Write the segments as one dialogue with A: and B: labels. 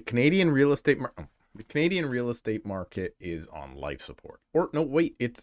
A: The Canadian real estate market is on life support. Or no, wait, it's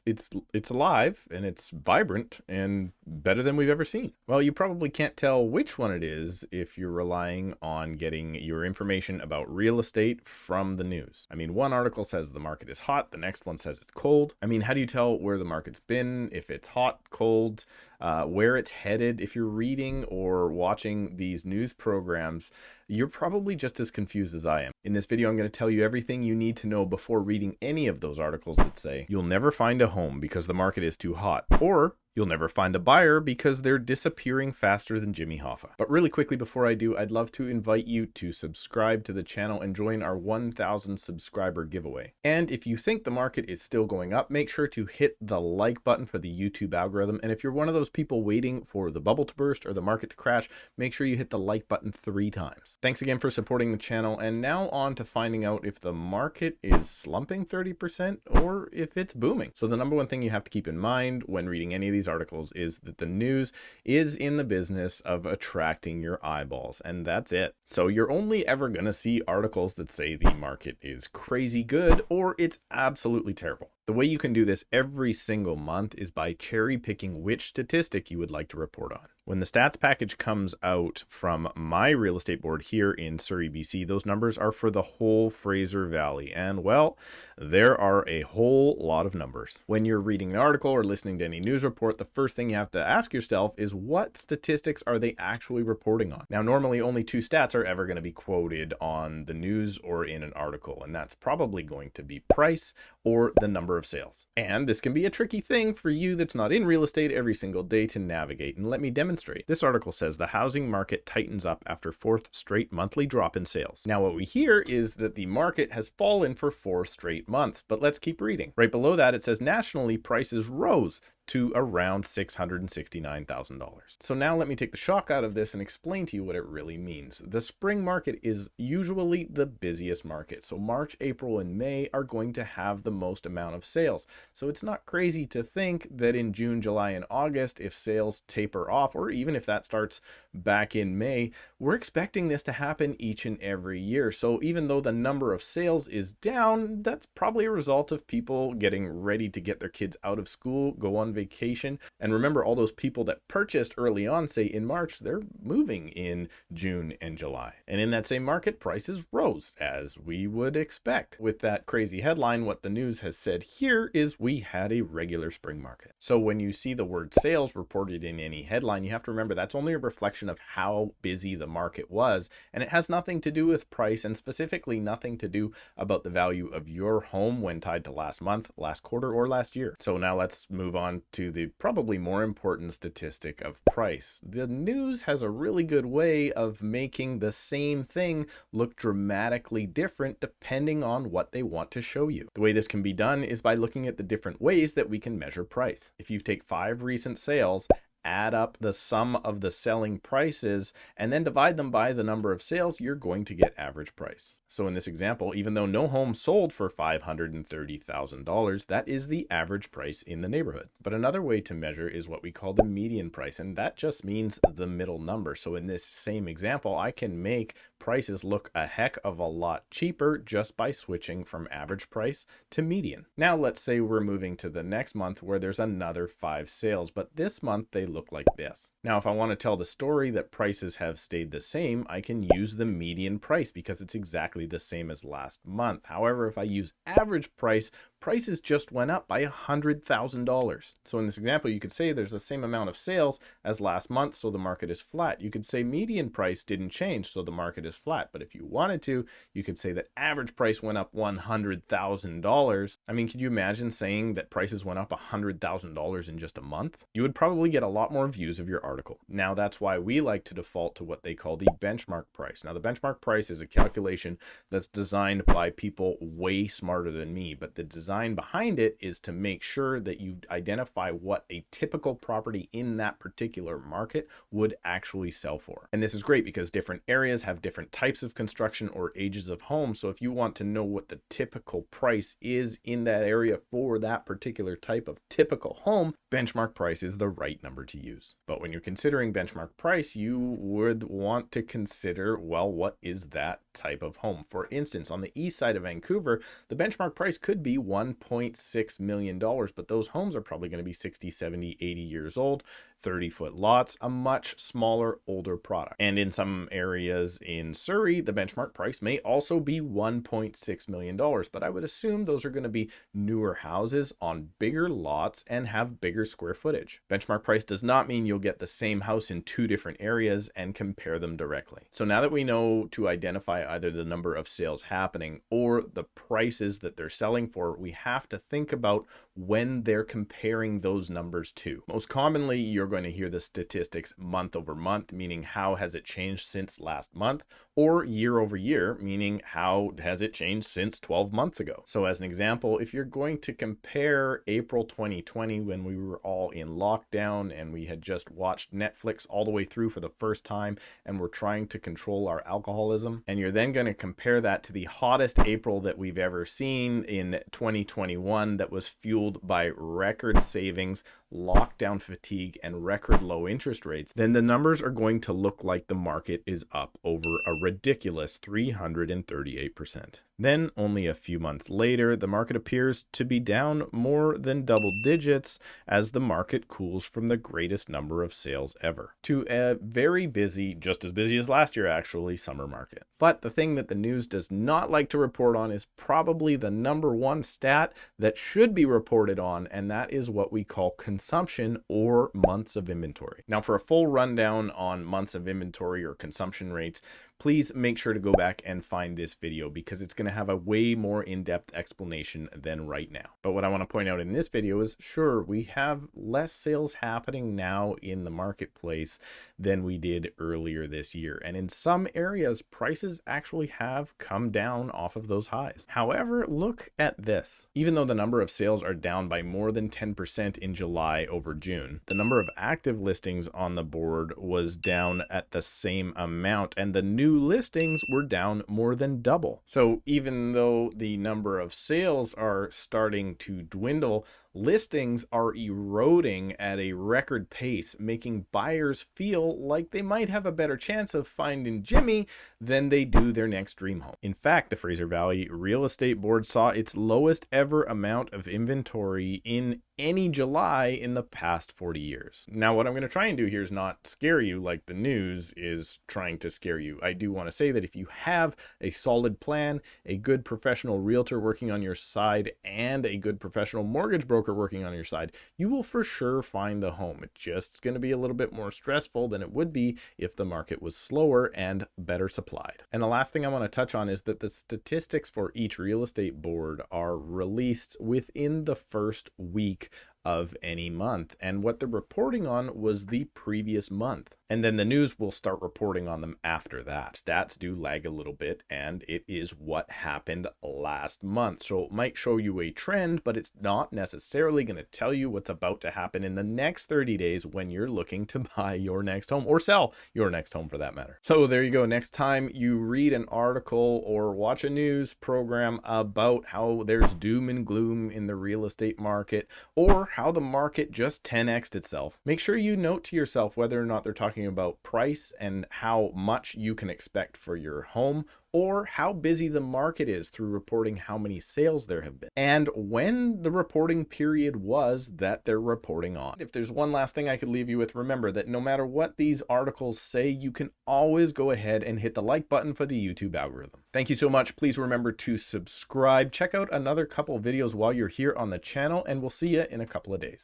A: alive and it's vibrant and better than we've ever seen. Well, you probably can't tell which one it is if you're relying on getting your information about real estate from the news. I mean, one article says the market is hot, the next one says it's cold. I mean, how do you tell where the market's been, if it's hot, cold, where it's headed? If you're reading or watching these news programs, you're probably just as confused as I am. In this video, I'm going to tell you everything you need to know before reading any of those articles that say you'll never find a home because the market is too hot, or you'll never find a buyer because they're disappearing faster than Jimmy Hoffa. But really quickly before I do, I'd love to invite you to subscribe to the channel and join our 1,000 subscriber giveaway. And if you think the market is still going up, make sure to hit the like button for the YouTube algorithm. And if you're one of those people waiting for the bubble to burst or the market to crash, make sure you hit the like button 3 times. Thanks again for supporting the channel. And now on to finding out if the market is slumping 30% or if it's booming. So the number one thing you have to keep in mind when reading any of these articles is that the news is in the business of attracting your eyeballs, and that's it. So you're only ever going to see articles that say the market is crazy good or it's absolutely terrible. The way you can do this every single month is by cherry picking which statistic you would like to report on. When the stats package comes out from my real estate board here in Surrey, BC, those numbers are for the whole Fraser Valley. And well, there are a whole lot of numbers. When you're reading an article or listening to any news report, the first thing you have to ask yourself is what statistics are they actually reporting on? Now, normally only 2 stats are ever going to be quoted on the news or in an article, and that's probably going to be price or the number of sales. And this can be a tricky thing for you that's not in real estate every single day to navigate. And let me demonstrate. This article says the housing market tightens up after 4th straight monthly drop in sales. Now what we hear is that the market has fallen for 4 straight months, but let's keep reading. Right below that, it says nationally prices rose to around $669,000. So now let me take the shock out of this and explain to you what it really means. The spring market is usually the busiest market. So March, April, and May are going to have the most amount of sales. So it's not crazy to think that in June, July, and August, if sales taper off, or even if that starts back in May, we're expecting this to happen each and every year. So even though the number of sales is down, that's probably a result of people getting ready to get their kids out of school, go on vacation. And remember, all those people that purchased early on, say in March, they're moving in June and July. And in that same market, prices rose as we would expect. With that crazy headline, what the news has said here is we had a regular spring market. So when you see the word sales reported in any headline, you have to remember that's only a reflection of how busy the market was. And it has nothing to do with price, and specifically nothing to do about the value of your home when tied to last month, last quarter, or last year. So now let's move on to the probably more important statistic of price. The news has a really good way of making the same thing look dramatically different depending on what they want to show you. The way this can be done is by looking at the different ways that we can measure price. If you take 5 recent sales, add up the sum of the selling prices, and then divide them by the number of sales, you're going to get average price. So in this example, even though no home sold for $530,000, that is the average price in the neighborhood. But another way to measure is what we call the median price, and that just means the middle number. So in this same example, I can make prices look a heck of a lot cheaper just by switching from average price to median. Now let's say we're moving to the next month where there's another 5 sales, but this month they look like this. Now if I want to tell the story that prices have stayed the same, I can use the median price because it's exactly the same as last month. However, if I use average price, prices just went up by $100,000. So in this example, you could say there's the same amount of sales as last month, so the market is flat. You could say median price didn't change, so the market is flat. But if you wanted to, you could say that average price went up $100,000. I mean, could you imagine saying that prices went up $100,000 in just a month? You would probably get a lot more views of your article. Now, that's why we like to default to what they call the benchmark price. Now, the benchmark price is a calculation that's designed by people way smarter than me, but the design design behind it is to make sure that you identify what a typical property in that particular market would actually sell for. And this is great because different areas have different types of construction or ages of homes. So if you want to know what the typical price is in that area for that particular type of typical home, benchmark price is the right number to use. But when you're considering benchmark price, you would want to consider, well, what is that type of home? For instance, on the east side of Vancouver, the benchmark price could be $1.6 million, but those homes are probably going to be 60, 70, 80 years old, 30-foot lots, a much smaller, older product. And in some areas in Surrey, the benchmark price may also be $1.6 million, but I would assume those are going to be newer houses on bigger lots and have bigger square footage. Benchmark price does not mean you'll get the same house in two different areas and compare them directly. So now that we know to identify either the number of sales happening or the prices that they're selling for, we have to think about when they're comparing those numbers to. Most commonly, you're going to hear the statistics month over month, meaning how has it changed since last month, or year over year, meaning how has it changed since 12 months ago. So as an example, if you're going to compare April 2020, when we were all in lockdown and we had just watched Netflix all the way through for the first time and we're trying to control our alcoholism, and you're then going to compare that to the hottest April that we've ever seen in 2021 that was fueled by record savings, lockdown fatigue, and record low interest rates, then the numbers are going to look like the market is up over a ridiculous 338%. Then, only a few months later, the market appears to be down more than double digits as the market cools from the greatest number of sales ever to a very busy, just as busy as last year actually, summer market. But the thing that the news does not like to report on is probably the number one stat that should be reported on, and that is what we call consumption or months of inventory. Now, for a full rundown on months of inventory or consumption rates, please make sure to go back and find this video because it's going to have a way more in-depth explanation than right now. But what I want to point out in this video is, sure, we have less sales happening now in the marketplace than we did earlier this year. And in some areas, prices actually have come down off of those highs. However, look at this. Even though the number of sales are down by more than 10% in July over June, the number of active listings on the board was down at the same amount, and the new listings were down more than double. So even though the number of sales are starting to dwindle, listings are eroding at a record pace, making buyers feel like they might have a better chance of finding Jimmy than they do their next dream home. In fact, the Fraser Valley Real Estate Board saw its lowest ever amount of inventory in any July in the past 40 years. Now, what I'm going to try and do here is not scare you like the news is trying to scare you. I do want to say that if you have a solid plan, a good professional realtor working on your side, and a good professional mortgage broker working on your side, you will for sure find the home. It's just going to be a little bit more stressful than it would be if the market was slower and better supplied. And the last thing I want to touch on is that the statistics for each real estate board are released within the first week of any month, and what they're reporting on was the previous month, and then the news will start reporting on them after that. Stats do lag a little bit, and it is what happened last month, so it might show you a trend, but it's not necessarily going to tell you what's about to happen in the next 30 days when you're looking to buy your next home or sell your next home for that matter. So there you go. Next time you read an article or watch a news program about how there's doom and gloom in the real estate market, or how the market just 10x'd itself, make sure you note to yourself whether or not they're talking about price and how much you can expect for your home, or how busy the market is through reporting how many sales there have been, and when the reporting period was that they're reporting on. If there's one last thing I could leave you with, remember that no matter what these articles say, you can always go ahead and hit the like button for the YouTube algorithm. Thank you so much. Please remember to subscribe. Check out another couple videos while you're here on the channel, and we'll see you in a couple of days.